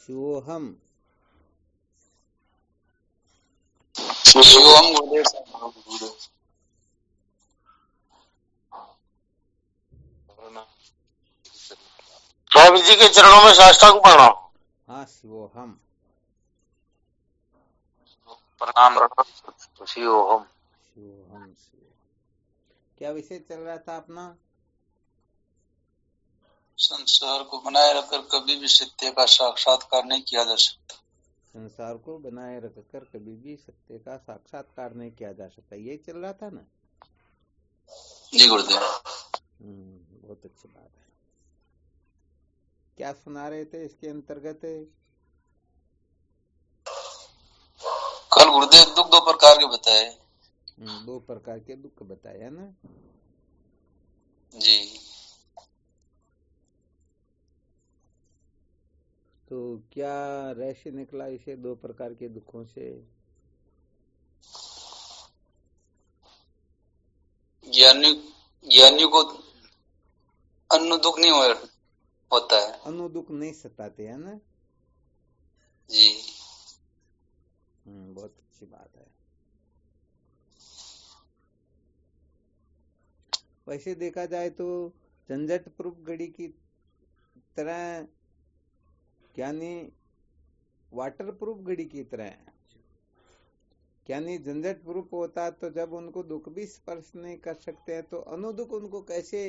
शिवोहम। शिवोहम गुरुदेव। स्वामी जी के चरणों में साष्टांग प्रणाम। हाँ शिवोहम। प्रणाम। शिवोहम। शिवोहम शिव। क्या विषय चल रहा था अपना? संसार को बनाए रखकर कभी भी सत्य का साक्षात्कार नहीं किया जा सकता। संसार को बनाए रखकर कभी भी सत्य का साक्षात्कार नहीं किया जा सकता, ये चल रहा था ना? जी गुरुदेव। बहुत अच्छी बात है। क्या सुना रहे थे इसके अंतर्गत? कल गुरुदेव दुख दो प्रकार के बताए। दो प्रकार के दुख बताए है ना जी। तो क्या रहस्य निकला इसे दो प्रकार के दुखों से? ज्ञानी को अन्न दुख नहीं होता है। अनु दुख नहीं सताते है ना जी। बहुत अच्छी बात है। वैसे देखा जाए तो झंझट प्रूफ घड़ी की तरह, यानी वाटर प्रूफ घड़ी की तरह, यानी झंझट प्रूफ होता तो जब उनको दुख भी स्पर्श नहीं कर सकते हैं तो अनुदुख उनको कैसे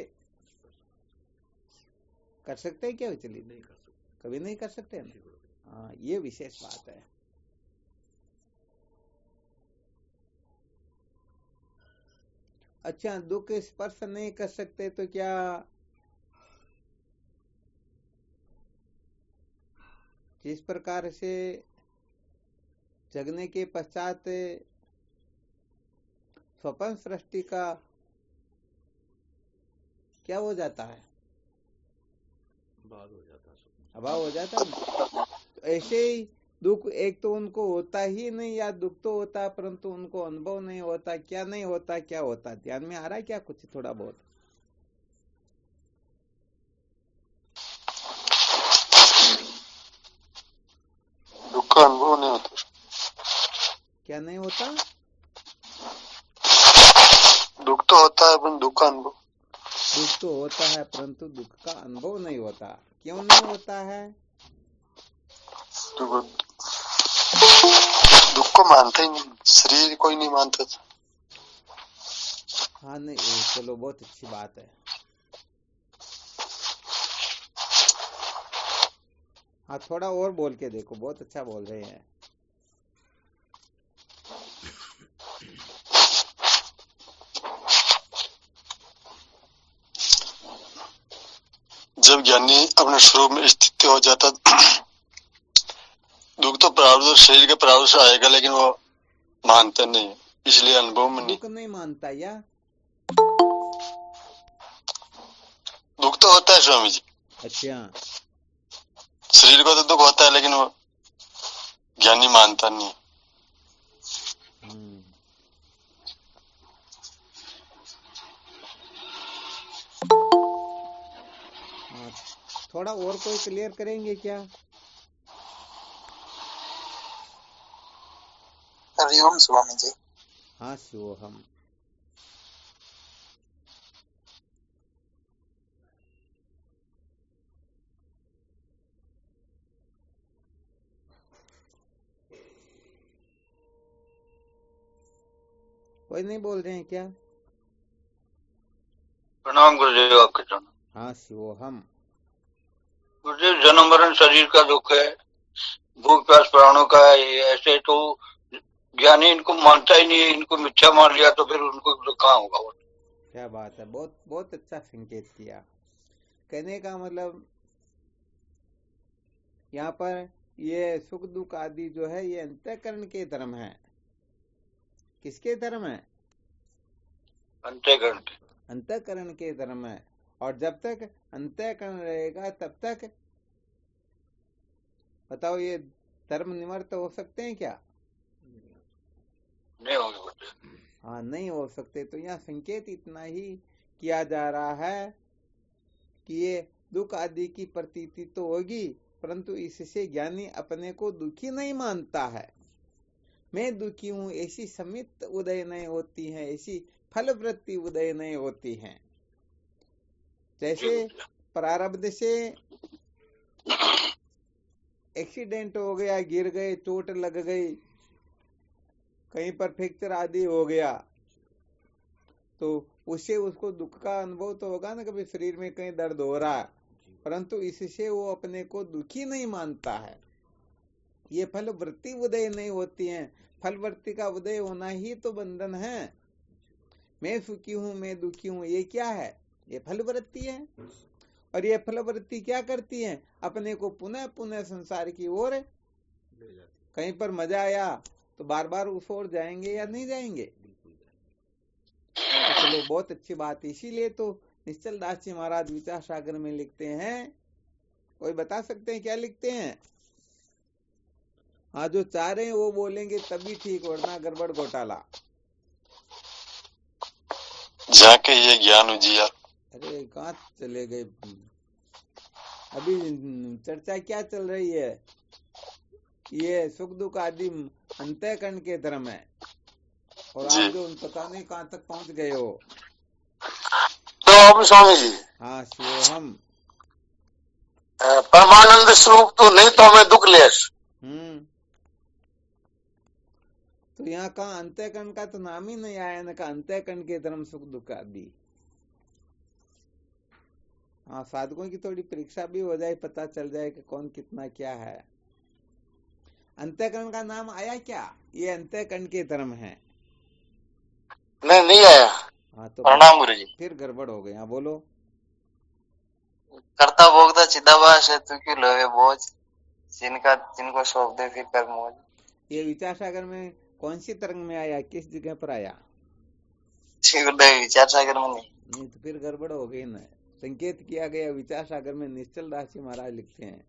कर सकते हैं? क्या चलिए नहीं कर सकते, कभी नहीं कर सकते हैं ना। हाँ, ये विशेष बात है। अच्छा, दुख स्पर्श नहीं कर सकते तो क्या जिस प्रकार से जगने के पश्चात स्वप्न सृष्टि का क्या हो जाता है? अभाव हो जाता है ना। तो ऐसे ही दुख एक तो उनको होता ही नहीं, या दुख तो होता है परंतु उनको अनुभव नहीं होता। क्या नहीं होता, क्या होता? ध्यान में आ रहा है क्या कुछ थोड़ा बहुत? दुख का अनुभव नहीं होता। क्या नहीं होता? दुख तो होता है पर दुख का अनुभव। दुख तो होता है परंतु दुख का अनुभव नहीं होता। क्यों नहीं होता है? दुख को मानता ही नहीं, शरीर कोई नहीं मानता। हाँ नहीं, चलो बहुत अच्छी बात है। हाँ, थोड़ा और बोल के देखो, बहुत अच्छा बोल रहे हैं। जब ज्ञानी अपने स्वरूप में स्थित हो जाता, दुख तो प्रारब्ध शरीर के प्रारब्ध से आएगा, लेकिन वो मानता नहीं, इसलिए अनुभव में नहीं। दुख नहीं मानता या? दुख तो होता है स्वामी जी। अच्छा, शरीर को तो दुख होता है, लेकिन वो ज्ञानी मानता नहीं। थोड़ा और कोई क्लियर करेंगे क्या? हरिओम स्वामी जी। हाँ शिवोहम। कोई नहीं बोल रहे हैं क्या? प्रणाम गुरुदेव आपके चरण। हाँ शिवोहम। गुरुदेव, जन्म मरण शरीर का दुख है, भूख प्यास प्राणों का है, ऐसे तो ज्ञानी इनको मानता ही नहीं है, इनको मिथ्या मान लिया तो फिर उनको दुख कहाँ होगा। क्या बात है, बहुत बहुत अच्छा संकेत किया। कहने का मतलब यहाँ पर ये सुख दुख आदि जो है ये अंतःकरण के धर्म है। किसके धर्म है? अंतःकरण के। अंतःकरण के धर्म है। और जब तक अंतःकरण रहेगा तब तक बताओ ये धर्म निवर्त हो सकते हैं क्या? नहीं होंगे। हाँ, नहीं हो सकते। तो यहाँ संकेत इतना ही किया जा रहा है कि ये दुख आदि की प्रतीति तो होगी, परंतु इससे ज्ञानी अपने को दुखी नहीं मानता है। मैं दुखी हूं ऐसी समित उदय नहीं होती है, ऐसी फल वृत्ति उदय नहीं होती है। जैसे प्रारब्ध से एक्सीडेंट हो गया, गिर गए, चोट लग गई, कहीं पर फ्रैक्चर आदि हो गया, तो उससे उसको दुख का अनुभव तो होगा ना, कभी शरीर में कहीं दर्द हो रहा है, परंतु इससे वो अपने को दुखी नहीं मानता है। ये फल वृत्ति उदय नहीं होती है। फल वृत्ति का उदय होना ही तो बंधन है। मैं सुखी हूं, मैं दुखी हूं, ये क्या है? ये फल वृत्ति है। और ये फल वृत्ति क्या करती है? अपने को पुनः पुनः संसार की ओर, कहीं पर मजा आया तो बार बार उस ओर जाएंगे या नहीं जाएंगे? तो चलो, बहुत अच्छी बात। इसीलिए तो निश्चल दास जी महाराज विचार सागर में लिखते हैं, कोई बता सकते हैं क्या लिखते हैं? हाँ, जो चाह रहे हैं वो बोलेंगे तभी ठीक, वरना गड़बड़ घोटाला। जाके ये ज्ञान उजिया। अरे कहाँ चले गए? अभी चर्चा क्या चल रही है? ये सुख दुख आदि अंतःकरण के धर्म है, और आप जो पता नहीं कहाँ तक पहुंच गए हो। तो हम स्वामी जी, हाँ, शिवोहम परमानंद स्वरूप तो नहीं तो हमें दुख लेस। तो यहाँ का अंतःकरण का तो नाम ही नहीं आया ना, का अंतःकरण के धर्म सुख दुख आदि। हाँ, साधकों की थोड़ी परीक्षा भी हो जाए, पता चल जाए कि कौन कितना क्या है। अंतःकरण का नाम आया क्या? ये अंतःकरण के धर्म है। नहीं आया। हाँ, तो प्रणाम गुरु जी। फिर गड़बड़ हो गई। हाँ, बोलो। करता भोगता चिदाभास है, तू क्यों लोगे बोझ, जिनको सौंप दे फिर कर मौज। ये विचार सागर में कौन सी तरंग में आया? किस जगह पर आया? विचार सागर में नहीं। तो फिर गड़बड़ हो गई ना। संकेत किया गया विचार सागर में, निश्चल दास जी महाराज लिखते हैं,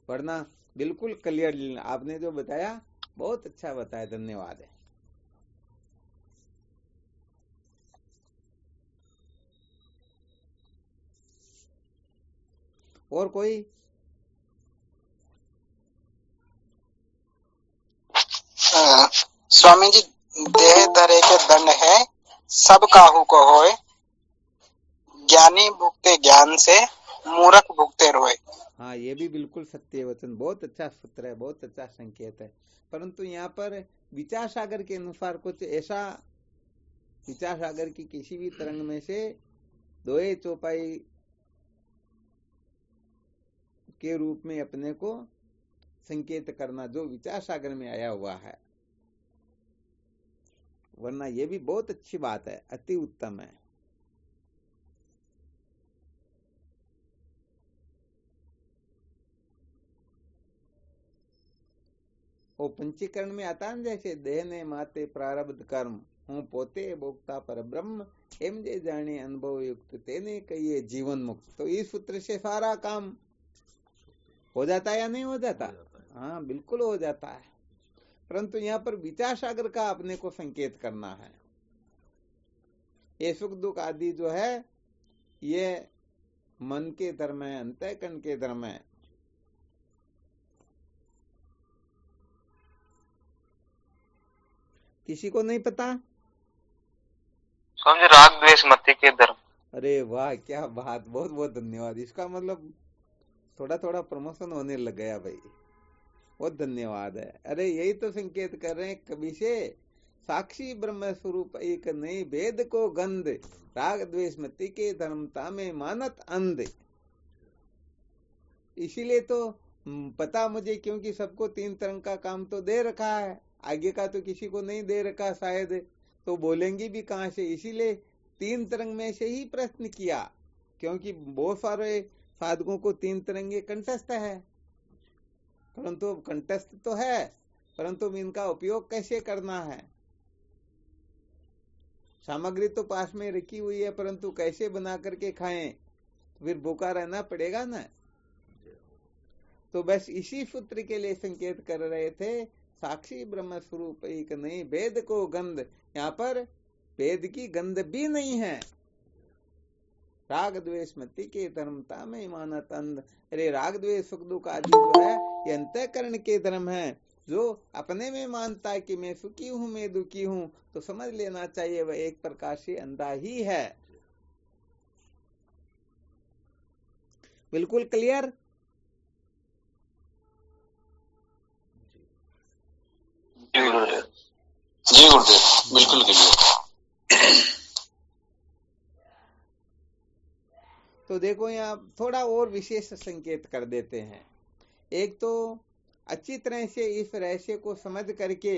वरना बिल्कुल क्लियर आपने जो बताया, बहुत अच्छा बताया, धन्यवाद है। और कोई? स्वामी जी, देह धरे के दंड है, सब काहू को होए, ज्ञानी भुगते ज्ञान से, मूर्ख भुगते रोए। हाँ, ये भी बिल्कुल सत्य वचन, बहुत अच्छा सूत्र है, बहुत अच्छा संकेत है। परंतु यहाँ पर विचार सागर के अनुसार कुछ ऐसा, विचार सागर की किसी भी तरंग में से दोए चौपाई के रूप में अपने को संकेत करना, जो विचार सागर में आया हुआ है, वरना ये भी बहुत अच्छी बात है, अति उत्तम है। वो पंचीकरण में आता है, जैसे देह ने माते प्रारब्ध कर्म, हूँ पोते भोक्ता पर ब्रह्म, एम जे जाने अनुभव युक्त तेने कहिए जीवन मुक्त। तो इस सूत्र से सारा काम हो जाता है या नहीं हो जाता? हाँ, बिल्कुल हो जाता है। परंतु यहाँ पर विचार सागर का अपने को संकेत करना है। ये सुख दुख आदि जो है, ये मन के धर्म है, अंतःकरण के धर्म है। किसी को नहीं पता? समझ, राग द्वेष मति के धर्म। अरे वाह, क्या बात, बहुत बहुत धन्यवाद। इसका मतलब थोड़ा थोड़ा प्रमोशन होने लग गया भाई, बहुत धन्यवाद है। अरे यही तो संकेत कर रहे हैं कभी से, साक्षी ब्रह्म स्वरूप एक नहीं, भेद को गंध, राग द्वेष मति के धर्मता में मानत अंध। इसीलिए तो पता मुझे, क्योंकि सबको तीन तरंग का काम तो दे रखा है, आगे का तो किसी को नहीं दे रखा शायद, तो बोलेंगे भी कहां से। इसीलिए तीन तरंग में से ही प्रश्न किया, क्योंकि बहुत सारे साधकों को तीन तरंगे कंठस्थ है, परंतु कंठस्थ तो है, परंतु इनका उपयोग कैसे करना है। सामग्री तो पास में रखी हुई है, परंतु कैसे बना करके खाएं, फिर भूखा रहना पड़ेगा ना। तो बस इसी सूत्र के लिए संकेत कर रहे थे, साक्षी ब्रह्म स्वरूप एक नहीं, भेद को गंध। यहाँ पर भेद की गंध भी नहीं है, राग द्वेष मति के धर्मता में मानत अंध। अरे राग द्वेष सुख दुख आदि जो है ये अंतःकरण के धर्म है। जो अपने में मानता है कि मैं सुखी हूं, मैं दुखी हूं, तो समझ लेना चाहिए वह एक प्रकार से अंधा ही है। बिल्कुल क्लियर? जी गुरुदेव, बिल्कुल क्लियर। तो देखो यहाँ थोड़ा और विशेष संकेत कर देते हैं। एक तो अच्छी तरह से इस रहस्य को समझ करके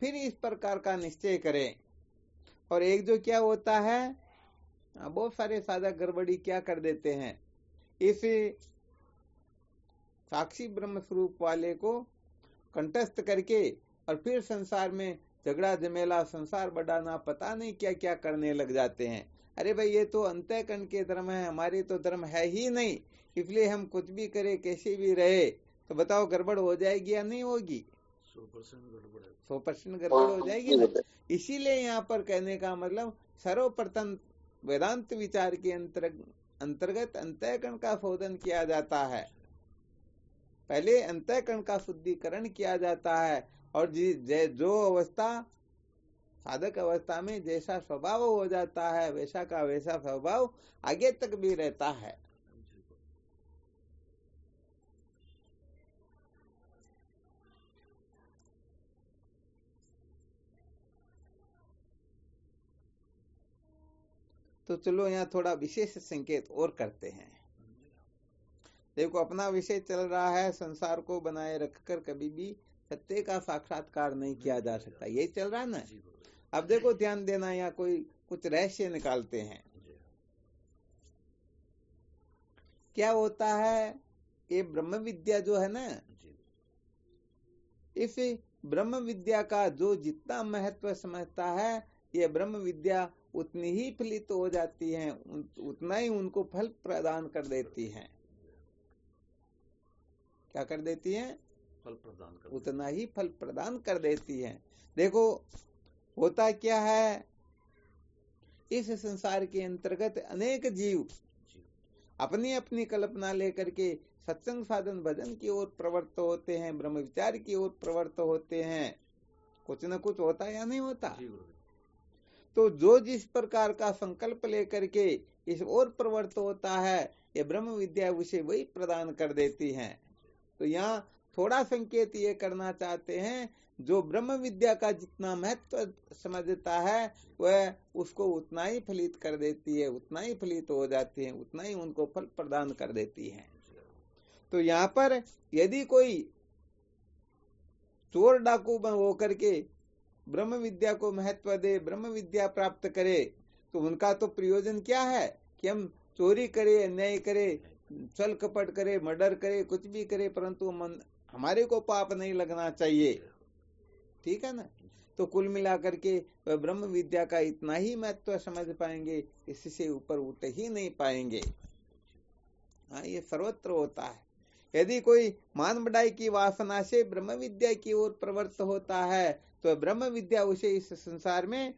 फिर इस प्रकार का निश्चय करें। और एक जो क्या होता है, बहुत सारे साधक गड़बड़ी क्या कर देते हैं, इस साक्षी ब्रह्म स्वरूप वाले को कंठस्थ करके और फिर संसार में झगड़ा झमेला, संसार बढ़ाना, पता नहीं क्या क्या करने लग जाते हैं। अरे भाई ये तो अंतःकरण के धर्म है, हमारे तो धर्म है ही नहीं, इसलिए हम कुछ भी करें कैसे भी रहे, तो बताओ गड़बड़ हो जाएगी या नहीं होगी? 100% गड़बड़ हो जाएगी ना। इसीलिए यहाँ पर कहने का मतलब सर्वप्रथम वेदांत विचार के अंतर्गत अंतःकरण का शोधन किया जाता है। पहले अंतःकरण का शुद्धिकरण किया जाता है और जो अवस्था साधक अवस्था में जैसा स्वभाव हो जाता है वैसा का वैसा स्वभाव आगे तक भी रहता है। तो चलो यहाँ थोड़ा विशेष संकेत और करते हैं। देखो अपना विषय चल रहा है, संसार को बनाए रखकर कभी भी सत्य का साक्षात्कार नहीं किया जा सकता, यही चल रहा है ना। अब देखो ध्यान देना, यहाँ कोई कुछ रहस्य निकालते हैं। क्या होता है, ये ब्रह्म विद्या जो है ना, इस ब्रह्म विद्या का जो जितना महत्व समझता है, ये ब्रह्म विद्या उतनी ही फलित हो जाती है, उतना ही उनको फल प्रदान कर देती है। क्या कर देती है? फल प्रदान कर, उतना ही फल प्रदान कर देती है। देखो होता क्या है, इस संसार के अंतर्गत अनेक जीव अपनी अपनी कल्पना लेकर के सत्संग साधन भजन की ओर प्रवृत्त होते हैं, ब्रह्म विचार की ओर प्रवृत्त होते हैं। कुछ न कुछ होता है या नहीं होता? तो जो जिस प्रकार का संकल्प लेकर के इस ओर प्रवृत्त होता है, ये ब्रह्म विद्या उसे वही प्रदान कर देती है। तो यहाँ थोड़ा संकेत ये करना चाहते हैं, जो ब्रह्म विद्या का जितना महत्व समझता है वह उसको उतना ही फलित कर देती है, उतना ही फलित हो जाती है, उतना ही उनको फल प्रदान कर देती है। तो यहाँ पर यदि कोई चोर डाकू होकर के ब्रह्म विद्या को महत्व दे, ब्रह्म विद्या प्राप्त करे, तो उनका तो प्रयोजन क्या है कि हम चोरी करे, अन्याय करे, छल कपट करे, मर्डर करे, कुछ भी करे, परंतु हमारे को पाप नहीं लगना चाहिए। ठीक है ना। तो कुल मिलाकर के ब्रह्म विद्या का इतना ही महत्व समझ पाएंगे, इससे ऊपर उठ ही नहीं पाएंगे। हाँ, ये सर्वत्र होता है। यदि कोई मान बढ़ाई की वासना से ब्रह्म विद्या की ओर प्रवृत्त होता है, तो ब्रह्म विद्या उसे इस संसार में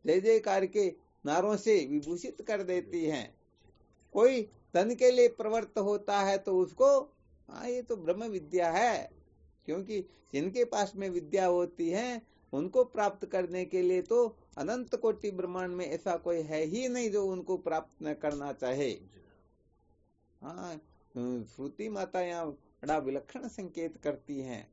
जय जयकार के नारों से विभूषित कर देती है। कोई धन के लिए प्रवृत्त होता है तो उसको हाँ ये तो ब्रह्म विद्या है, क्योंकि जिनके पास में विद्या होती है उनको प्राप्त करने के लिए तो अनंत कोटि ब्रह्मांड में ऐसा कोई है ही नहीं जो उनको प्राप्त न करना चाहे। हाँ, श्रुति माता यहाँ बड़ा विलक्षण संकेत करती हैं।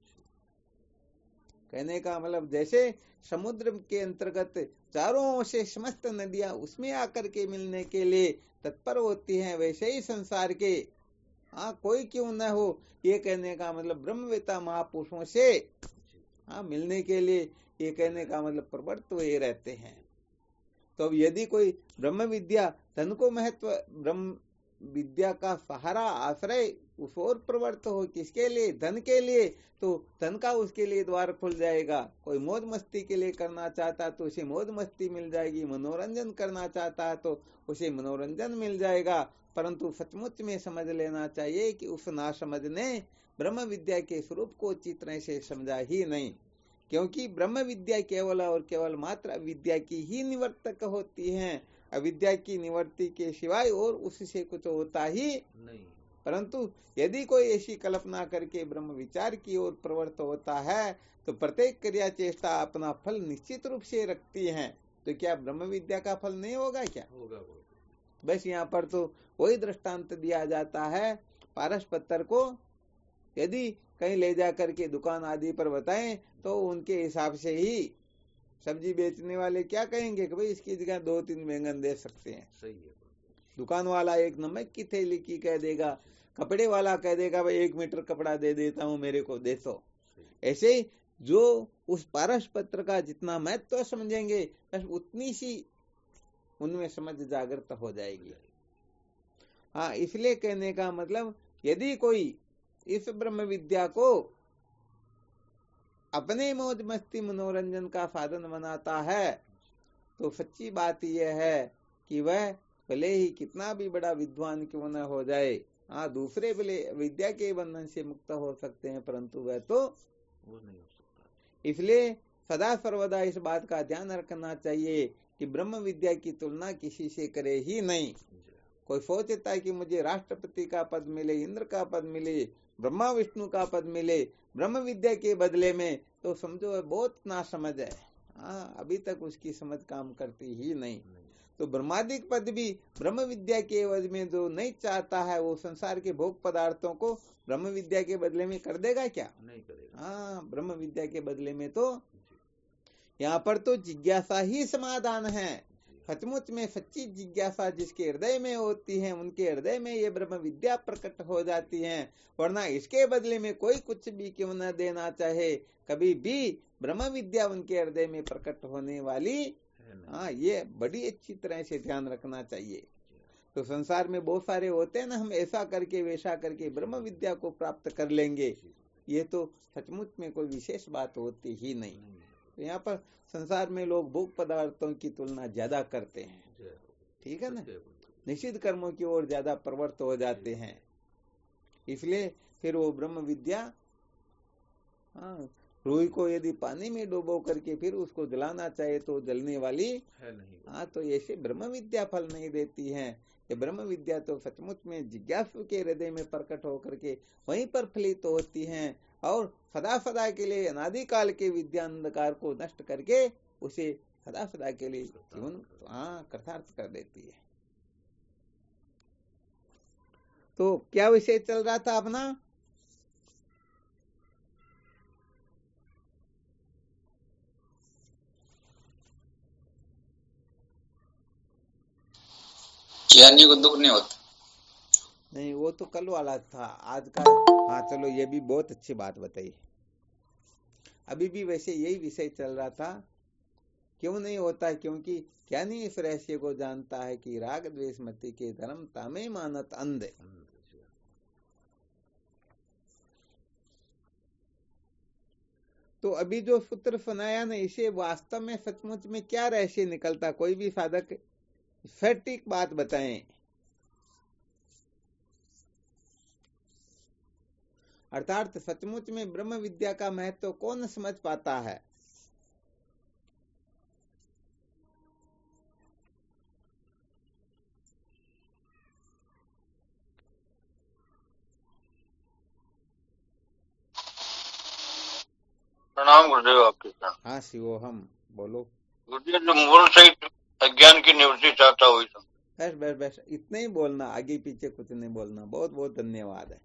कहने का मतलब जैसे समुद्र के अंतर्गत चारों ओर से समस्त नदियां उसमें आकर के मिलने के लिए तत्पर होती हैं, वैसे ही संसार के कोई क्यों न हो, ये कहने का मतलब ब्रह्मवेता महापुरुषों से मिलने के लिए, ये कहने का मतलब प्रवृत्त हुए रहते हैं। तो अब यदि कोई ब्रह्म विद्या धन को महत्व, ब्रह्म विद्या का सहारा आश्रय उस ओर प्रवृत्त हो, किसके लिए? धन के लिए, तो धन का उसके लिए द्वार खुल जाएगा। कोई मौज मस्ती के लिए करना चाहता तो उसे मौज मस्ती मिल जाएगी, मनोरंजन करना चाहता है तो उसे मनोरंजन मिल जाएगा। परंतु सचमुच में समझ लेना चाहिए कि उस ना समझ ने ब्रह्म विद्या के स्वरूप को अच्छी तरह से समझा ही नहीं, क्योंकि ब्रह्म विद्या केवल और केवल मात्र विद्या की ही निवर्तक होती है अविद्या की निवृत्ति के सिवाय और उससे कुछ होता ही नहीं। परंतु यदि कोई ऐसी कल्पना करके ब्रह्म विचार की ओर प्रवृत्त होता है तो प्रत्येक क्रिया चेष्टा अपना फल निश्चित रूप से रखती है। तो क्या ब्रह्म विद्या का फल नहीं होगा क्या? होगा। बस यहाँ पर तो वही दृष्टांत दिया जाता है। पारस पत्थर को यदि कहीं ले जा करके दुकान आदि पर बताएं तो उनके हिसाब से ही सब्जी बेचने वाले क्या कहेंगे कि भाई इसकी जगह 2-3 बैंगन दे सकते हैं। सही है। दुकान वाला एक नमक की थैली की कह देगा, कपड़े वाला कह देगा भाई 1 मीटर कपड़ा दे देता हूं, मेरे को दे दो। ऐसे ही जो उस पारस पत्र का जितना महत्व तो समझेंगे बस उतनी सी उनमें समझ जागृत हो जाएगी। हाँ, इसलिए कहने का मतलब यदि कोई इस ब्रह्म विद्या को अपने मौज मस्ती मनोरंजन का साधन बनाता है तो सच्ची बात यह है कि वह भले ही कितना भी बड़ा विद्वान क्यों न हो जाए, हाँ दूसरे भले विद्या के बंधन से मुक्त हो सकते हैं परंतु वह तो वो नहीं हो सकता। इसलिए सदा सर्वदा इस बात का ध्यान रखना चाहिए कि ब्रह्म विद्या की तुलना किसी से करे ही नहीं। कोई सोचता है कि मुझे राष्ट्रपति का पद मिले, इंद्र का पद मिले, ब्रह्मा विष्णु का पद मिले ब्रह्म विद्या के बदले में, तो समझो बहुत नासमझ है। हाँ, अभी तक उसकी समझ काम करती ही नहीं। तो ब्रह्मादिक पद भी ब्रह्म विद्या के एवज में जो नहीं चाहता है वो संसार के भोग पदार्थों को ब्रह्म विद्या के बदले में कर देगा क्या? नहीं करेगा। हाँ, ब्रह्म विद्या के बदले में तो यहाँ पर तो जिज्ञासा ही समाधान है। सचमुच में सच्ची जिज्ञासा जिसके हृदय में होती है उनके हृदय में ये ब्रह्म विद्या प्रकट हो जाती है। वरना इसके बदले में कोई कुछ भी क्यों न देना चाहे, कभी भी ब्रह्म विद्या उनके हृदय में प्रकट होने वाली, हाँ ये बड़ी अच्छी तरह से ध्यान रखना चाहिए। तो संसार में बहुत सारे होते हैं ना, हम ऐसा करके वैसा करके ब्रह्म विद्या को प्राप्त कर लेंगे, ये तो सचमुच में कोई विशेष बात होती ही नहीं। तो यहाँ पर संसार में लोग भोग पदार्थों की तुलना ज्यादा करते हैं, ठीक है ना, निषिद्ध कर्मों की ओर ज्यादा प्रवृत्त हो जाते हैं। इसलिए फिर वो ब्रह्म विद्या, हाँ रूई को यदि पानी में डुबो करके फिर उसको जलाना चाहे तो जलने वाली है नहीं। हाँ, तो ऐसे ब्रह्म विद्या फल नहीं देती है। ये ब्रह्म विद्या तो सचमुच में जिज्ञासु के हृदय में प्रकट होकर के वहीं पर फलित होती हैं और सदा सदा के लिए अनादिकाल के विद्या अंधकार को नष्ट करके उसे सदा सदा के लिए जीवन कृतार्थ कर देती है। तो क्या विषय चल रहा था अपना? ज्ञानी को दुख नहीं होता। नहीं, वो तो कल वाला था, आज का हाँ चलो ये भी बहुत अच्छी बात बताई। अभी भी वैसे यही विषय चल रहा था। क्यों नहीं होता? क्योंकि ज्ञानी इस रहस्य को जानता है कि राग द्वेष मति के धर्म तामे मानत अंध। तो अभी जो सूत्र सुनाया ना, इसे वास्तव में सचमुच में क्या रहस्य निकलता? कोई भी साधक सटीक बात बताएं। अर्थात सचमुच में ब्रह्म विद्या का महत्व कौन समझ पाता है? प्रणाम गुरुदेव आपके साथ। हाँ शिवोहम, बोलो। गुरुदेव जो मूल सहित अज्ञान की निवृत्ति चाहता हुई तो बस बस बस इतना ही बोलना, आगे पीछे कुछ नहीं बोलना। बहुत बहुत धन्यवाद है।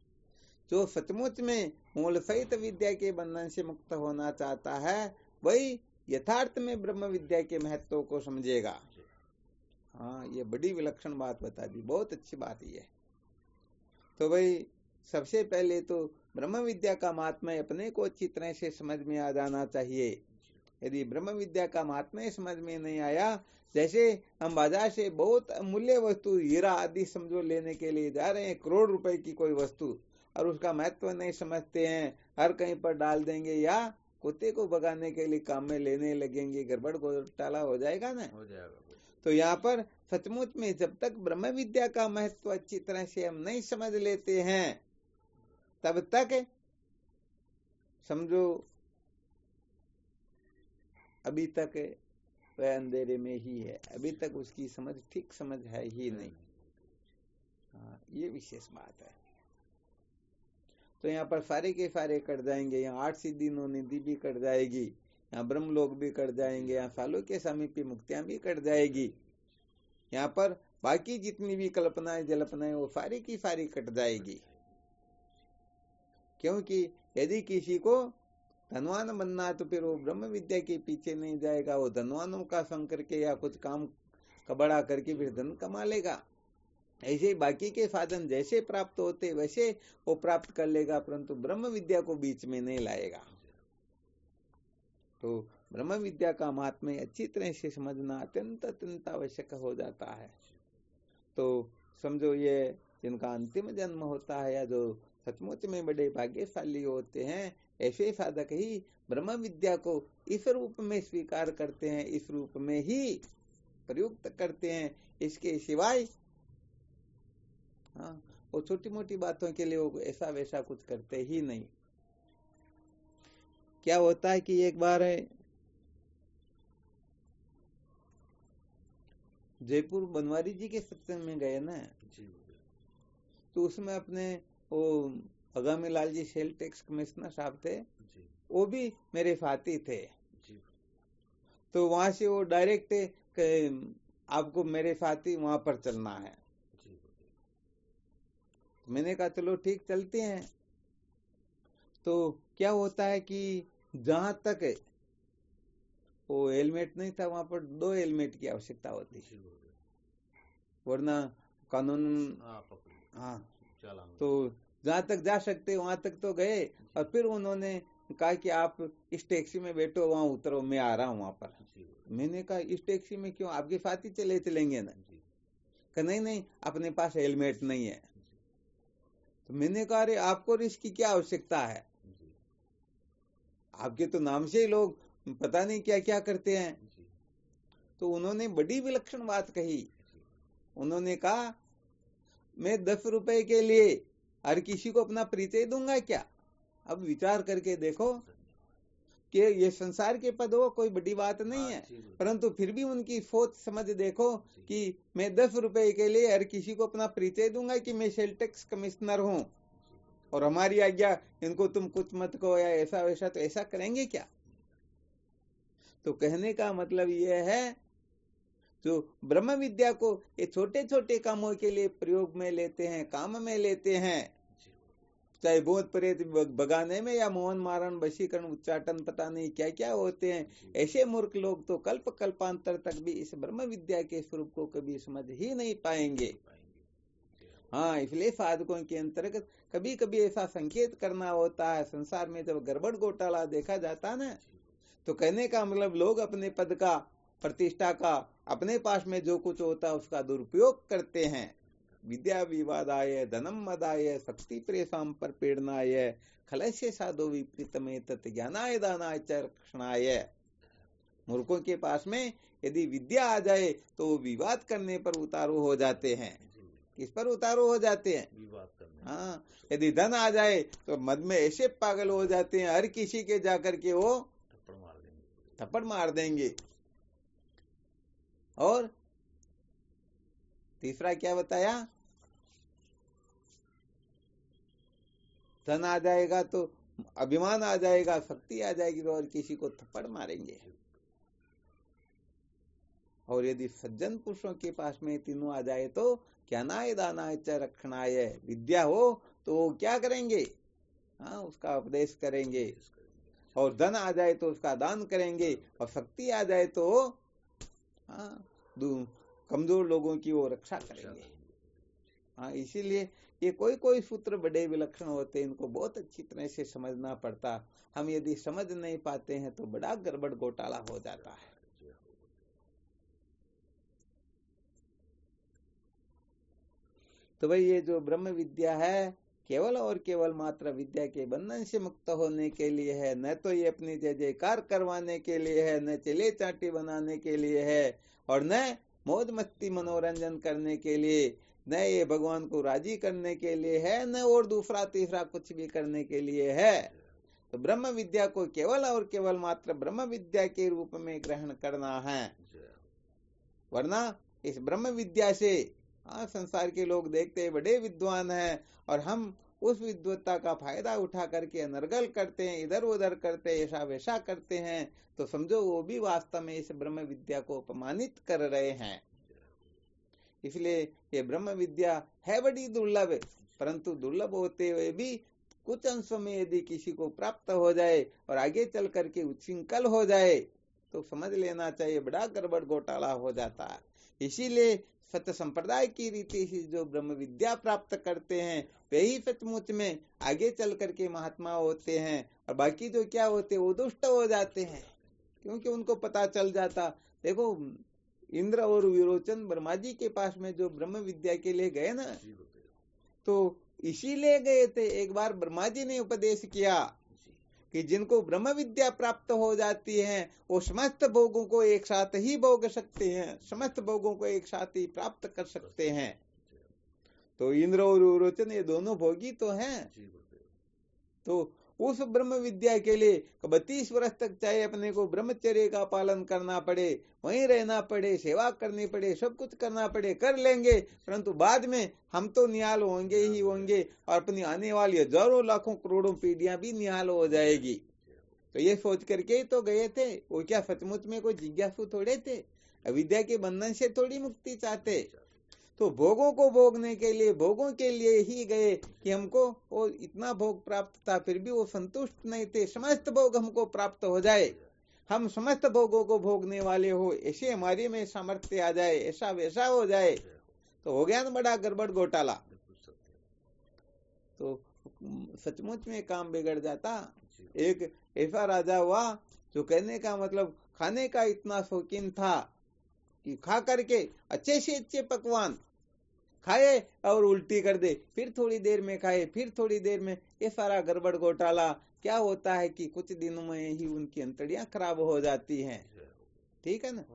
जो सचमुच में मूल सहित विद्या के बंधन से मुक्त होना चाहता है वही यथार्थ में ब्रह्म विद्या के महत्व को समझेगा। हाँ, ये बड़ी विलक्षण बात बता दी, बहुत अच्छी बात ये। तो भाई सबसे पहले तो ब्रह्म विद्या का महात्म्य अपने को अच्छी तरह से समझ में आ जाना चाहिए। यदि ब्रह्म विद्या का महात्म्य समझ में नहीं आया, जैसे हम बाजार से बहुत अमूल्य वस्तु हीरा आदि समझो लेने के लिए जा रहे हैं, करोड़ रुपए की कोई वस्तु, और उसका महत्व नहीं समझते हैं, हर कहीं पर डाल देंगे या कुत्ते को भगाने के लिए काम में लेने लगेंगे, गड़बड़ घोटाला हो जाएगा ना। हो जाएगा। तो यहाँ पर सचमुच में जब तक ब्रह्म विद्या का महत्व अच्छी तरह से हम नहीं समझ लेते हैं तब तक समझो अभी तक वह अंधेरे में ही है। अभी तक उसकी समझ ठीक समझ है ही नहीं। हाँ, ये विशेष बात है। तो यहाँ पर सारे के सारे कट जाएंगे। यहाँ 8 सिद्धि 9 निधि भी कट जाएगी, यहाँ ब्रह्मलोक भी कट जाएंगे, यहाँ सालों के समीपी मुक्तियां भी कट जाएगी। यहाँ पर बाकी जितनी भी कल्पनाएं जल्पनाएं वो सारी की सारी कट जाएगी। क्योंकि यदि किसी को धनवान बनना है तो फिर वो ब्रह्म विद्या के पीछे नहीं जाएगा, वो धनवानों का संग करके या कुछ काम कबड़ा करके फिर धन कमा लेगा। ऐसे ही बाकी के साधन जैसे प्राप्त होते वैसे वो प्राप्त कर लेगा, परंतु ब्रह्म विद्या को बीच में नहीं लाएगा। तो ब्रह्म विद्या का महात्म्य अच्छी तरह से समझना अत्यंत अत्यंत आवश्यक हो जाता है। तो समझो ये जिनका अंतिम जन्म होता है या जो सचमुच में बड़े भाग्यशाली होते हैं, ऐसे साधक ही ब्रह्म विद्या को इस रूप में स्वीकार करते हैं, इस रूप में ही प्रयुक्त करते हैं। इसके सिवाय हाँ, वो छोटी मोटी बातों के लिए वो ऐसा वैसा कुछ करते ही नहीं। क्या होता है कि एक बार जयपुर बनवारी जी के सत्संग में गए ना, तो उसमें अपने वो आगामी Lal ji sale tax commissioner साहब थे, वो भी मेरे साथी थे। तो वहां से वो डायरेक्ट आपको मेरे साथी वहां पर चलना है। मैंने कहा चलो ठीक चलते हैं। तो क्या होता है कि जहां तक वो हेलमेट नहीं था, वहां पर 2 हेलमेट की आवश्यकता होती है, वरना कानून हाँ। तो जहां तक जा सकते वहां तक तो गए, और फिर उन्होंने कहा कि आप इस टैक्सी में बैठो, वहां उतरो, मैं आ रहा हूं वहां पर। मैंने कहा इस टैक्सी में क्यों, आपके साथ ही चलेंगे ना? कहा नहीं, अपने पास हेलमेट नहीं है। तो मैंने कहा अरे आपको रिस्क की क्या आवश्यकता है, आपके तो नाम से ही लोग पता नहीं क्या क्या करते हैं। तो उन्होंने बड़ी विलक्षण बात कही। उन्होंने कहा मैं 10 रुपए के लिए हर किसी को अपना परिचय दूंगा क्या? अब विचार करके देखो कि ये संसार के पद हो, कोई बड़ी बात नहीं है, परंतु फिर भी उनकी सोच समझ देखो कि मैं 10 रुपए के लिए हर किसी को अपना परिचय दूंगा कि मैं सेल टैक्स कमिश्नर हूं और हमारी आज्ञा इनको तुम कुछ मत कहो या ऐसा वैसा, तो ऐसा करेंगे क्या? तो कहने का मतलब यह है, जो ब्रह्म विद्या को ये छोटे छोटे कामों के लिए प्रयोग में लेते हैं, काम में लेते हैं, चाहे भूत प्रेत भगाने में या मोहन मारण वशीकरण उच्चाटन पता नहीं क्या क्या होते हैं, ऐसे मूर्ख लोग तो कल्प कल्पांतर तक भी इस ब्रह्म विद्या के स्वरूप को कभी समझ ही नहीं पाएंगे। हाँ, इसलिए साधकों के अंतर्गत कभी कभी ऐसा संकेत करना होता है। संसार में जब गड़बड़ घोटाला देखा जाता है ना, तो कहने का मतलब लोग अपने पद का, प्रतिष्ठा का, अपने पास में जो कुछ होता है उसका दुरुपयोग करते हैं। विद्या विवादाय धनम मदाय शक्ति प्रेसाम पर पीड़नाय खलस्य साधो विपरीतमे तत् ज्ञानाय दानाय च रक्षणाय। मूर्खों के पास में यदि विद्या आ जाए तो वो विवाद करने पर उतारू हो जाते हैं। किस पर उतारू हो जाते हैं? विवाद करने। हाँ, यदि धन आ जाए तो मद में ऐसे पागल हो जाते हैं, हर किसी के जाकर के वो थप्पड़ मार देंगे। और तीसरा क्या बताया? धन आ जाएगा तो अभिमान आ जाएगा, शक्ति आ जाएगी तो और किसी को थप्पड़ मारेंगे। और यदि सज्जन पुरुषों के पास में तीनों आ जाए तो ज्ञानाय दानाय च रक्षणाय, विद्या हो तो वो क्या करेंगे? हाँ, उसका उपदेश करेंगे। और धन आ जाए तो उसका दान करेंगे, और शक्ति आ जाए तो हाँ, कमजोर लोगों की वो रक्षा करेंगे। हाँ, इसीलिए ये कोई कोई सूत्र बड़े विलक्षण होते हैं, इनको बहुत अच्छी तरह से समझना पड़ता। हम यदि समझ नहीं पाते हैं तो बड़ा गड़बड़ घोटाला हो जाता है। तो भाई ये जो ब्रह्म विद्या है केवल और केवल मात्र विद्या के बंधन से मुक्त होने के लिए है, न तो ये अपनी जय जयकार करवाने के लिए है, न चले चाटी बनाने के लिए है, और न मौज मस्ती मनोरंजन करने के लिए, न ये भगवान को राजी करने के लिए है, न और दूसरा तीसरा कुछ भी करने के लिए है। तो ब्रह्म विद्या को केवल और केवल मात्र ब्रह्म विद्या के रूप में ग्रहण करना है। वरना इस ब्रह्म विद्या से संसार के लोग देखते हैं बड़े विद्वान हैं और हम उस विद्वत्ता का फायदा उठा करके अनर्गल करते हैं, इधर उधर करते हैं, ऐसा वैसा करते हैं, तो समझो वो भी वास्तव में इस ब्रह्म विद्या को अपमानित कर रहे हैं। इसलिए ये ब्रह्म विद्या है बड़ी दुर्लभ, परंतु दुर्लभ होते हुए भी कुछ अंशों में यदि किसी को प्राप्त हो जाए और आगे चल करके उच्छृंखल हो जाए तो समझ लेना चाहिए बड़ा गड़बड़ घोटाला हो जाता है। इसीलिए सत संप्रदाय की रीति से जो ब्रह्म विद्या प्राप्त करते हैं वे ही सचमुच में आगे चल करके महात्मा होते हैं, और बाकी जो क्या होते हैं वो दुष्ट हो जाते हैं, क्योंकि उनको पता चल जाता। देखो इंद्र और विरोचन ब्रह्मा जी के पास में जो ब्रह्म विद्या के लिए गए ना, तो इसीलिए गए थे। एक बार ब्रह्मा जी ने उपदेश किया कि जिनको ब्रह्म विद्या प्राप्त हो जाती है वो समस्त भोगों को एक साथ ही भोग सकते हैं, समस्त भोगों को एक साथ ही प्राप्त कर सकते हैं। तो इंद्र और विरोचन ये दोनों भोगी तो हैं। तो उस ब्रह्म विद्या के लिए 32 वर्ष तक चाहे अपने को ब्रह्मचर्य का पालन करना पड़े, वहीं रहना पड़े, सेवा करनी पड़े, सब कुछ करना पड़े, कर लेंगे, परंतु बाद में हम तो निहाल होंगे ही होंगे और अपनी आने वाली हजारों लाखों करोड़ों पीढ़ियां भी निहाल हो जाएगी। तो ये सोच करके ही तो गए थे। वो क्या सचमुच में कोई जिज्ञासु थोड़े थे, अविद्या के बंधन से थोड़ी मुक्ति चाहते। तो भोगों को भोगने के लिए, भोगों के लिए ही गए कि हमको वो इतना भोग प्राप्त था, फिर भी वो संतुष्ट नहीं थे। समस्त भोग हमको प्राप्त हो जाए, हम समस्त भोगों को भोगने वाले हो, ऐसे हमारे में सामर्थ्य आ जाए, ऐसा वैसा हो जाए, तो हो गया ना बड़ा गड़बड़ घोटाला। तो सचमुच में काम बिगड़ जाता। एक ऐसा राजा हुआ जो कहने का मतलब खाने का इतना शौकीन था कि खा करके अच्छे से अच्छे पकवान खाए और उल्टी कर दे, फिर थोड़ी देर में खाए, फिर थोड़ी देर में, ये सारा गड़बड़ घोटाला। क्या होता है कि कुछ दिनों में ही उनकी अंतड़ियां खराब हो जाती हैं। ठीक है ना।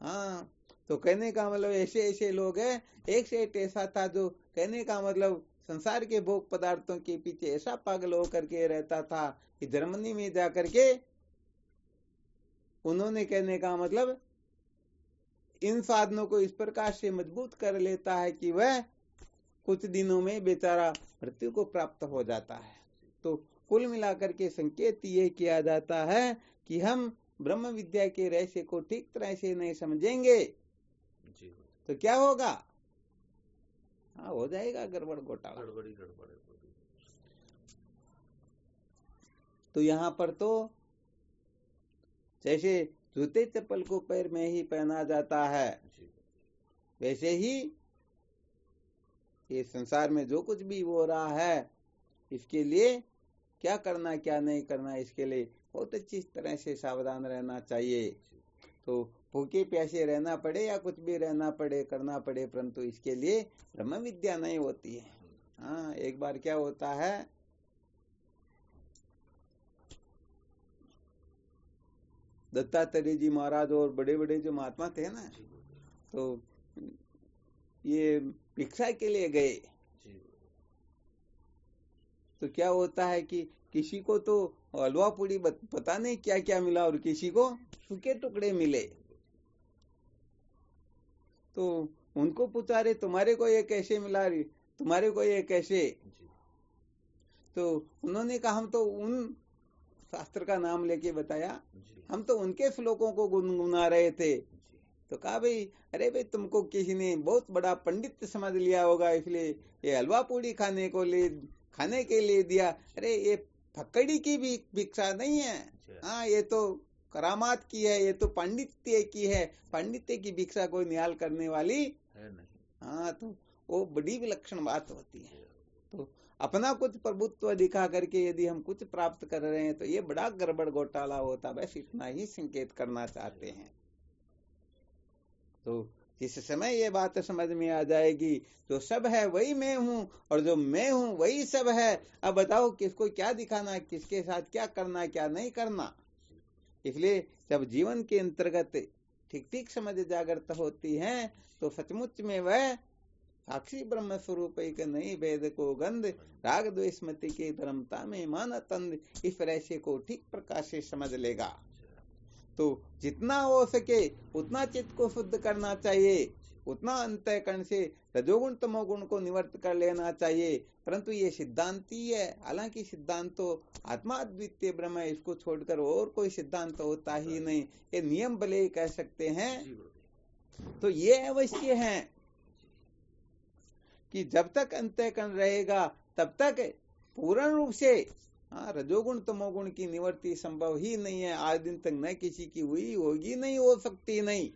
हाँ, तो कहने का मतलब ऐसे ऐसे लोग हैं। एक से एक ऐसा था जो कहने का मतलब संसार के भोग पदार्थों के पीछे ऐसा पागल होकर के रहता था कि जर्मनी में जाकर के उन्होंने कहने का मतलब इन साधनों को इस प्रकार से मजबूत कर लेता है कि वह कुछ दिनों में बेचारा मृत्यु को प्राप्त हो जाता है। तो कुल मिलाकर के संकेत ये किया जाता है कि हम ब्रह्म विद्या के रहस्य को ठीक तरह से नहीं समझेंगे तो क्या होगा? हाँ, हो जाएगा गड़बड़ घोटाला। तो यहाँ पर तो जैसे जूते चप्पल को पैर में ही पहना जाता है, वैसे ही ये संसार में जो कुछ भी हो रहा है इसके लिए क्या करना क्या नहीं करना, इसके लिए बहुत अच्छी तरह से सावधान रहना चाहिए। तो भूखे प्यासे रहना पड़े या कुछ भी रहना पड़े, करना पड़े, परंतु इसके लिए ब्रह्म विद्या नहीं होती है। हाँ, एक बार क्या होता है, दत्तात्रेय जी महाराज और बड़े बड़े जो महात्मा थे ना, तो ये भिक्षा के लिए गए। तो क्या होता है कि किसी को तो हलवा पूड़ी पता नहीं क्या क्या मिला और किसी को सूखे टुकड़े मिले। तो उनको पूछा, रे तुम्हारे को ये कैसे मिला, तुम्हारे को ये कैसे? तो उन्होंने कहा हम तो उन शास्त्र का नाम लेके बताया, हम तो उनके श्लोकों को गुनगुना रहे थे। तो कहा भाई, अरे भाई तुमको किसी ने बहुत बड़ा पंडित समझ लिया होगा, इसलिए ये हलवा पूड़ी खाने के लिए दिया। अरे ये फकड़ी की भी भिक्षा नहीं है। हाँ, ये तो करामात की है, ये तो पांडित्य की है। पांडित्य की भिक्षा कोई निहाल करने वाली है नहीं। हाँ, तो वो बड़ी विलक्षण बात होती है। तो अपना कुछ प्रभुत्व दिखा करके यदि हम कुछ प्राप्त कर रहे हैं तो ये बड़ा गड़बड़ घोटाला होता। बस इतना ही संकेत करना चाहते हैं। तो जिस समय ये बात समझ में आ जाएगी, जो सब है वही मैं हूँ और जो मैं हूँ वही सब है। अब बताओ किसको क्या दिखाना, किसके साथ क्या करना क्या नहीं करना। इसलिए जब जीवन के अंतर्गत ठीक ठीक समझ जागृत होती है तो सचमुच में वह साक्षी ब्रह्म स्वरूप एक नहीं भेद को गंध, राग द्वेष मति के धर्मता में मान तंद, इस रहस्य को ठीक प्रकाश से समझ लेगा। तो जितना हो सके उतना चित्त को शुद्ध करना चाहिए, उतना अंतःकरण से रजोगुण तमोगुण को निवर्त कर लेना चाहिए। परंतु ये सिद्धांती है, हालांकि सिद्धांत तो आत्मा अद्वितीय ब्रह्म है, इसको छोड़कर और कोई सिद्धांत होता ही नहीं, ये नियम भले कह सकते हैं। तो ये अवश्य है कि जब तक अंतःकरण रहेगा तब तक पूर्ण रूप से रजोगुण तमोगुण की निवृत्ति संभव ही नहीं है। आज दिन तक न किसी की हुई, होगी नहीं, हो सकती नहीं।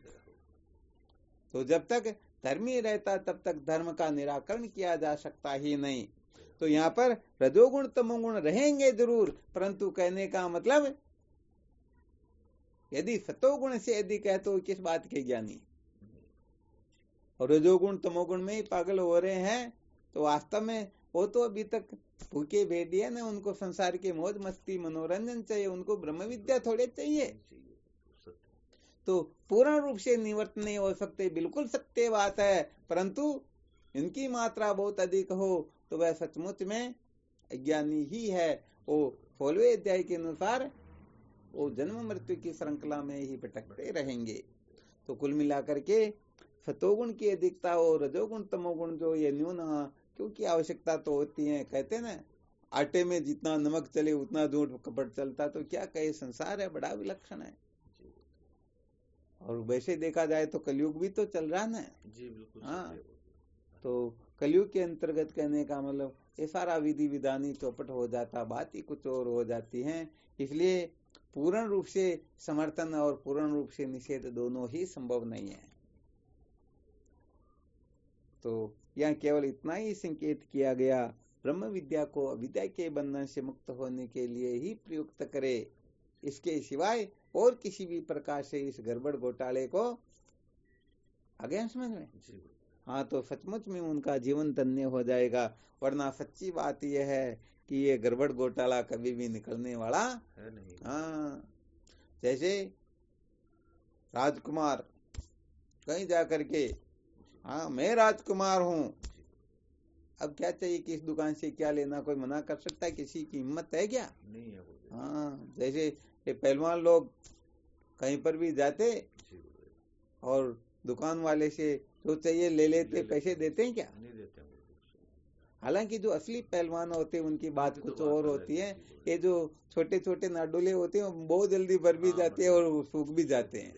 तो जब तक धर्मी रहता तब तक धर्म का निराकरण किया जा सकता ही नहीं। तो यहाँ पर रजोगुण तमोगुण रहेंगे जरूर, परंतु कहने का मतलब यदि सतोगुण से अधिक है तो किस बात के ज्ञानी, और रजोगुण तमोगुण में ही पागल हो रहे हैं, तो वास्तव में वो तो अभी तक भूखे भेड़िए ना, उनको संसार के मौज मस्ती मनोरंजन चाहिए, उनको ब्रह्म विद्या थोड़े चाहिए। तो पूर्ण रूप से निवृत्त नहीं हो सकते, बिल्कुल सत्य बात है, परंतु इनकी मात्रा बहुत अधिक हो तो वह सचमुच में अज्ञानी ही है। वो 16वें अध्याय के अनुसार वो जन्म मृत्यु की श्रृंखला में ही भटकते रहेंगे। तो कुल मिलाकर के सतोगुण की अधिकता और रजोगुण तमोगुण जो ये न्यून, क्योंकि आवश्यकता तो होती है। कहते ना आटे में जितना नमक चले उतना झूठ कपट चलता, तो क्या कहे, संसार है बड़ा विलक्षण है। और वैसे देखा जाए तो कलयुग भी तो चल रहा ना जी, बिल्कुल। हाँ, तो कलयुग के अंतर्गत कहने का मतलब ये सारा विधि विधानी चौपट हो जाता, बात ही कुछ और हो जाती है। इसलिए पूर्ण रूप से समर्थन और पूर्ण रूप से निषेध दोनों ही संभव नहीं है। तो यहाँ केवल इतना ही संकेत किया गया, ब्रह्म विद्या को अविद्या के बंधन से मुक्त होने के लिए ही प्रयुक्त करे, इसके सिवाय और किसी भी प्रकार से इस गड़बड़ घोटाले को आगे समझ में। हाँ, तो सचमुच में उनका जीवन धन्य हो जाएगा। वरना सच्ची बात यह है कि ये गड़बड़ घोटाला कभी भी निकलने वाला है नहीं। हाँ, जैसे राजकुमार कहीं जाकर के, हाँ मैं राजकुमार हूँ, अब क्या चाहिए, किस दुकान से क्या लेना, कोई मना कर सकता है? किसी की हिम्मत है क्या? नहीं है। हाँ, जैसे ये पहलवान लोग कहीं पर भी जाते और दुकान वाले से जो चाहिए ले लेते, पैसे देते हैं क्या? नहीं देते। हालांकि जो असली पहलवान होते हैं उनकी बात कुछ और होती है। ये जो छोटे छोटे नाडोले होते हैं बहुत जल्दी भर भी जाते हैं और सूख भी जाते हैं।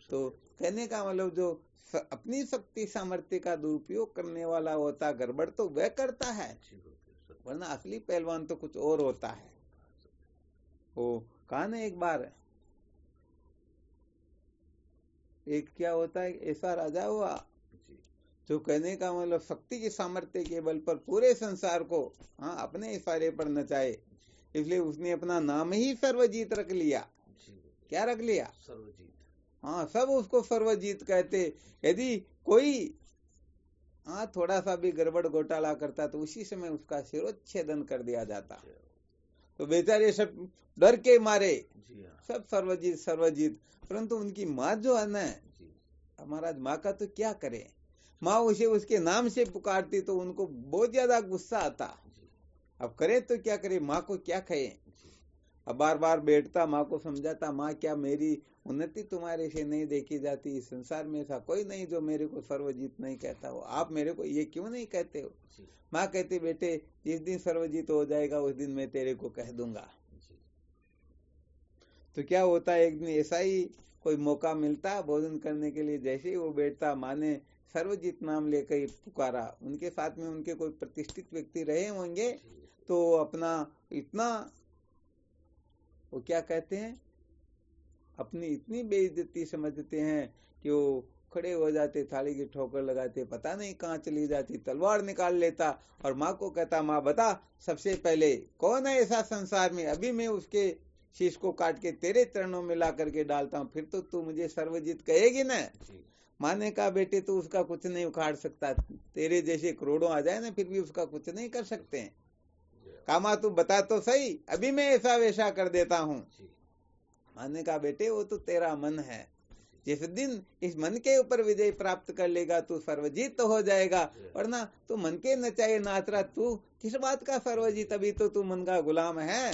तो कहने का मतलब जो अपनी शक्ति सामर्थ्य का दुरुपयोग करने वाला होता, गड़बड़ तो वह करता है, वरना असली पहलवान तो कुछ और होता है। वो कहा ना एक बार, एक क्या होता है, ऐसा राजा हुआ जो कहने का मतलब शक्ति की सामर्थ्य के बल पर पूरे संसार को अपने इशारे पर नचाए, इसलिए उसने अपना नाम ही सर्वजीत रख लिया। क्या रख लिया? सर्वजीत। हाँ, सब उसको सर्वजीत कहते। यदि कोई थोड़ा सा भी गड़बड़ घोटाला करता तो उसी समय उसका शिरोच्छेदन कर दिया जाता। तो बेचारे सब डर के मारे, सब सर्वजीत सर्वजीत। परंतु उनकी माँ जो है ना, हमारा माँ का तो क्या करे, माँ उसे उसके नाम से पुकारती तो उनको बहुत ज्यादा गुस्सा आता। अब करे तो क्या करे, माँ को क्या कहे। अब बार बार बैठता, माँ को समझाता, माँ क्या मेरी उन्नति तुम्हारे से नहीं देखी जाती, संसार में ऐसा कोई नहीं जो मेरे को सर्वजीत नहीं कहता हो, आप मेरे को ये क्यों नहीं कहते हो? माँ कहती बेटे जिस दिन सर्वजीत हो जाएगा उस दिन मैं तेरे को कह दूंगा। तो क्या होता है, एक दिन ऐसा ही कोई मौका मिलता भोजन करने के लिए, जैसे ही वो बैठता माँ ने सर्वजीत नाम लेकर ही पुकारा। उनके साथ में उनके कोई प्रतिष्ठित व्यक्ति रहे होंगे तो अपना इतना, वो क्या कहते हैं, अपनी इतनी बेइज्जती समझते हैं कि वो खड़े हो जाते, थाली की ठोकर लगाते, पता नहीं कहाँ चली जाती, तलवार निकाल लेता और माँ को कहता, माँ बता सबसे पहले कौन है ऐसा संसार में, अभी मैं उसके शीश को काट के तेरे चरणों में ला करके डालता हूँ, फिर तो तू मुझे सर्वजीत कहेगी ना। माँ ने कहा बेटे तो उसका कुछ नहीं उखाड़ सकता, तेरे जैसे करोड़ों आ जाए ना फिर भी उसका कुछ नहीं कर सकते हैं। कहा माँ तू बता तो सही, अभी मैं ऐसा वैसा कर देता हूँ। माँ ने कहा बेटे वो तो तेरा मन है, जिस दिन इस मन के ऊपर विजय प्राप्त कर लेगा तू सर्वजीत तो हो जाएगा, वरना तू मन के नचाए नाच रहा, तू किस बात का सर्वजीत, अभी तो तू मन का गुलाम है।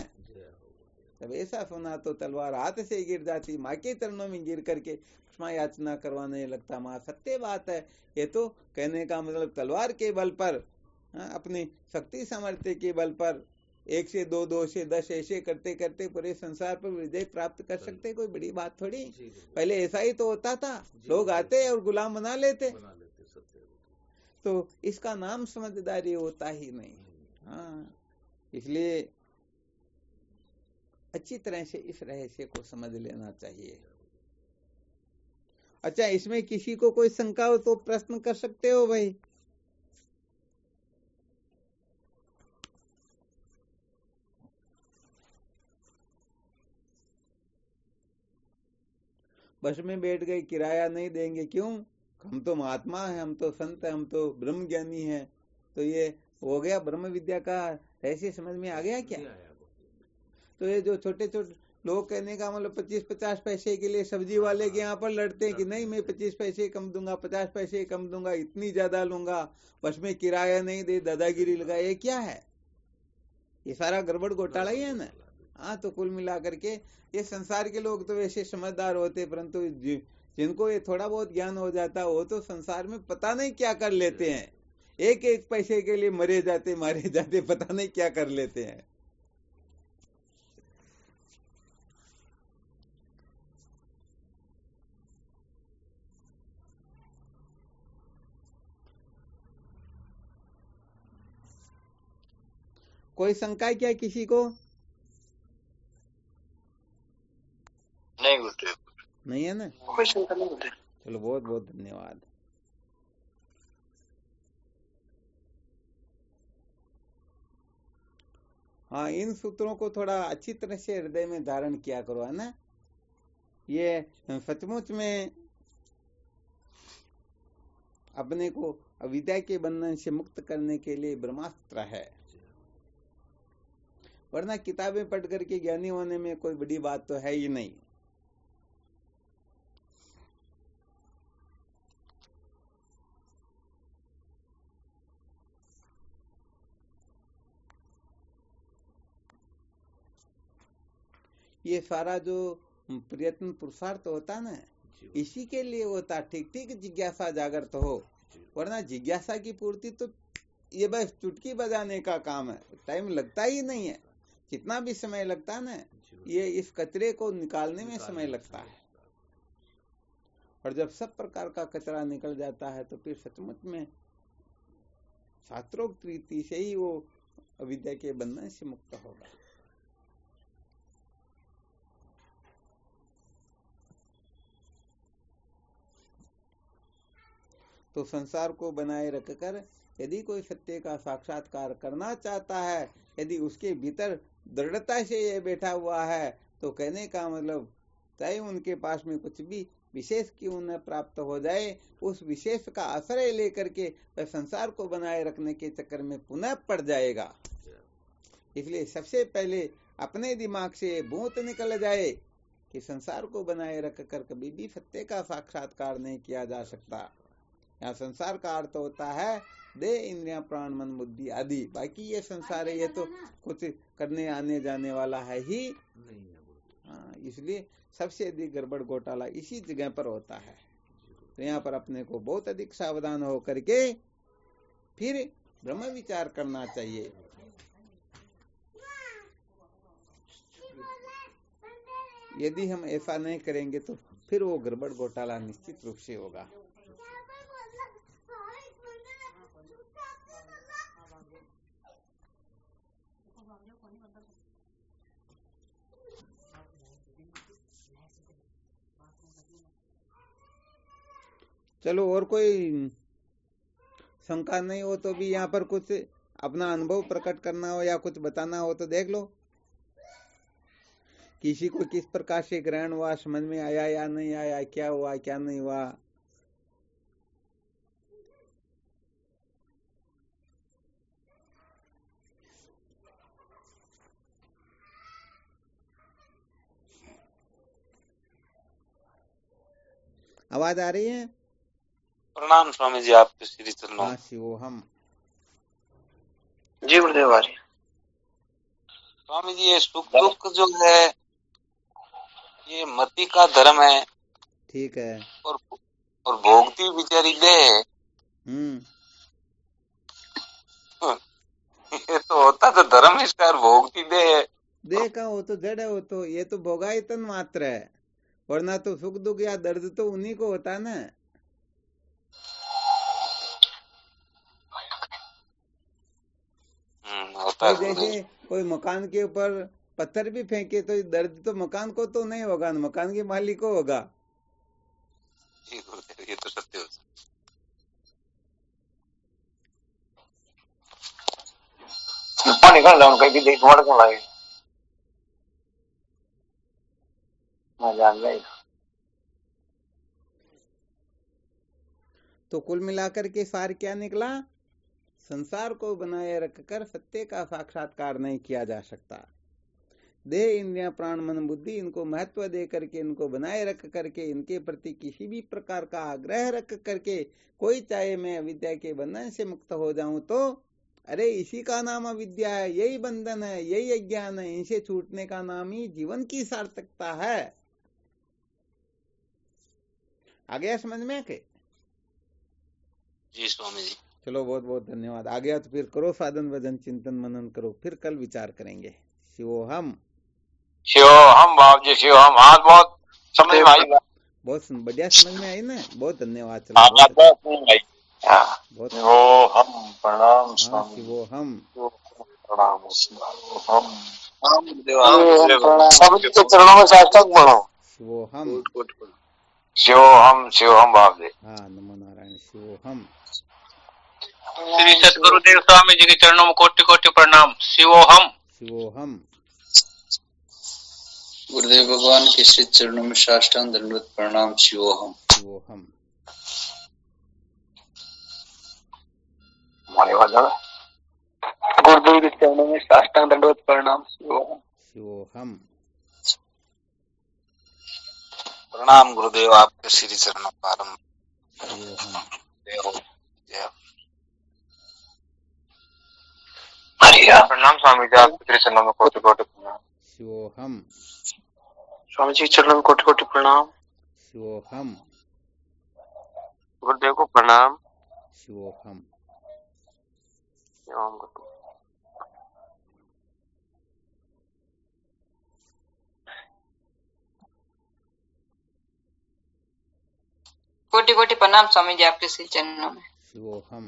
तब ऐसा सुना तो तलवार हाथ से गिर जाती, माँ के चरणों में गिर करके क्षमा याचना करवाने लगता। माँ सत्य बात है, ये तो कहने का मतलब तलवार के बल पर, अपनी शक्ति सामर्थ्य के बल पर 1 से 2, 2 से 10 ऐसे करते करते पूरे संसार पर विजय प्राप्त कर सकते, कोई बड़ी बात थोड़ी। पहले ऐसा ही तो होता था, लोग आते और गुलाम बना लेते, तो इसका नाम समझदारी होता ही नहीं। हाँ, इसलिए अच्छी तरह से इस रहस्य को समझ लेना चाहिए। अच्छा, इसमें किसी को कोई शंका हो तो प्रश्न कर सकते हो भाई। बस में बैठ गए, किराया नहीं देंगे, क्यों? हम तो महात्मा है, हम तो संत है, हम तो ब्रह्म ज्ञानी है, तो ये हो गया ब्रह्म विद्या का रहस्य समझ में आ गया क्या? तो ये जो छोटे छोटे लोग, कहने का मतलब 25-50 पैसे के लिए सब्जी वाले के यहाँ पर लड़ते हैं कि नहीं मैं 25 पैसे कम दूंगा, 50 पैसे कम दूंगा, इतनी ज्यादा लूंगा, बस में किराया नहीं दे, दादागिरी लगा, ये क्या है? ये सारा गड़बड़ घोटाला ही है ना। हाँ, तो कुल मिला करके ये संसार के लोग तो वैसे समझदार होते, परंतु जिनको ये थोड़ा बहुत ज्ञान हो जाता वो तो संसार में पता नहीं क्या कर लेते हैं, एक एक पैसे के लिए मरे जाते मारे जाते, पता नहीं क्या कर लेते हैं। कोई शंका क्या किसी को? नहीं गुरुदेव, नहीं है ना? कोई शंका नहीं होती। चलो, बहुत बहुत धन्यवाद। हाँ, इन सूत्रों को थोड़ा अच्छी तरह से हृदय में धारण किया करो, है ना। ये सचमुच में अपने को अविद्या के बंधन से मुक्त करने के लिए ब्रह्मास्त्र है, वरना किताबें पढ़ करके ज्ञानी होने में कोई बड़ी बात तो है ही नहीं। ये सारा जो प्रयत्न पुरुषार्थ होता है ना, इसी के लिए होता, ठीक ठीक जिज्ञासा जागृत हो, वरना जिज्ञासा की पूर्ति तो ये बस चुटकी बजाने का काम है, टाइम लगता ही नहीं है। कितना भी समय लगता है ना, ये इस कचरे को निकालने में समय लगता है, और जब सब प्रकार का कचरा निकल जाता है तो फिर सचमुच में शास्त्रोक्त रीति से ही वो अविद्या के बंधन से मुक्त होगा। तो संसार को बनाए रखकर यदि कोई सत्य का साक्षात्कार करना चाहता है, यदि उसके भीतर दृढ़ता से ये बैठा हुआ है, तो कहने का मतलब चाहे उनके पास में कुछ भी विशेष क्यों न प्राप्त हो जाए, उस विशेष का आश्रय लेकर के वह संसार को बनाए रखने के चक्कर में पुनः पड़ जाएगा। इसलिए सबसे पहले अपने दिमाग से भूत निकल जाए कि संसार को बनाए रखकर कभी भी सत्य का साक्षात्कार नहीं किया जा सकता। यहाँ संसार का अर्थ होता है देह, इंद्रियां, प्राण, मन, बुद्धि आदि। बाकी ये संसार है, ये तो कुछ करने आने जाने वाला है ही नहीं है। हाँ, इसलिए सबसे अधिक गड़बड़ घोटाला इसी जगह पर होता है। तो यहाँ पर अपने को बहुत अधिक सावधान हो करके फिर ब्रह्म विचार करना चाहिए। यदि हम ऐसा नहीं करेंगे तो फिर वो गड़बड़ घोटाला निश्चित रूप से होगा। चलो, और कोई शंका नहीं हो तो भी यहाँ पर कुछ अपना अनुभव प्रकट करना हो या कुछ बताना हो तो देख लो। किसी को किस प्रकार से ग्रहण हुआ, समझ में आया या नहीं आया, क्या हुआ क्या नहीं हुआ। आवाज आ रही है? प्रणाम स्वामी जी आपके श्री चरणों हाँ शिवोहम। जी गुरुदेव आ रही है। स्वामी जी ये सुख दुख जो है ये मति का धर्म है ठीक है। और भोगती बिचारी देह है। ये तो होता तो धर्म इसका और भोगती देह है। देह का वो तो जड़ है, वो तो ये तो भोगायतन मात्र है, वरना तो सुख दुख या दर्द तो उन्हीं को होता है ना। होता है कोई गुरुदेव। जैसे कोई मकान के ऊपर पत्थर भी फेंके तो दर्द तो मकान को तो नहीं होगा, मकान के मालिक को होगा। जी गुरुदेव ये तो सत्य होता ऊपर निकल जाऊं कहीं भी देख मर क्यों लगे मैं जान गई। तो कुल मिलाकर के सार क्या निकला? संसार को बनाए रखकर सत्य का साक्षात्कार नहीं किया जा सकता। देह इंद्रियां प्राण मन बुद्धि इनको महत्व दे करके इनको बनाए रख करके इनके प्रति किसी भी प्रकार का आग्रह रख करके कोई चाहे मैं अविद्या के बंधन से मुक्त हो जाऊं तो अरे इसी का नाम अविद्या है, यही बंधन है, यही अज्ञान है। इनसे छूटने का नाम ही जीवन की सार्थकता है। आ गया समझ में के? जी स्वामी जी। चलो बहुत बहुत धन्यवाद। आ गया तो फिर करो साधन भजन चिंतन मनन करो, फिर कल विचार करेंगे। शिवोहम शिवोहम बाप जी शिवोहम। हाँ बहुत समझ में आई। बहुत बढ़िया समझ में आई ना, बहुत धन्यवाद। चलो बहुत बहुत शिवोहम प्रणाम हाँ स्वामी। शिवोहम प्रणाम शिवोहम। प्रणाम। स्वामी जी के चरणों में साष्टांग पढ़ो। शिवोहम शिवोहम शिवोहम बाप जी। हाँ नमो नारायण। शिवोहम। श्री सतगुरुदेव स्वामी जी के चरणों में कोटि कोटि प्रणाम। शिवोहम शिवोहम। गुरुदेव भगवान के श्री चरणों में साष्टांग दंडवत प्रणाम। शिवोहम शिवोहम। गुरुदेव के चरणों में साष्टांग दंडवत प्रणाम। शिवोहम शिवोहम। प्रणाम गुरुदेव आपके श्री चरणों पारम। शिवोहम। प्रणाम स्वामी जी आपके चरणों में कोटि कोटि प्रणाम। शिवोहम। स्वामी जी चरणों में कोटि कोटि प्रणाम। शिवोहम। गुरुदेव को प्रणाम। शिवोहम। कोटि कोटि प्रणाम स्वामी जी आपके श्री चरणों में। शिवोहम।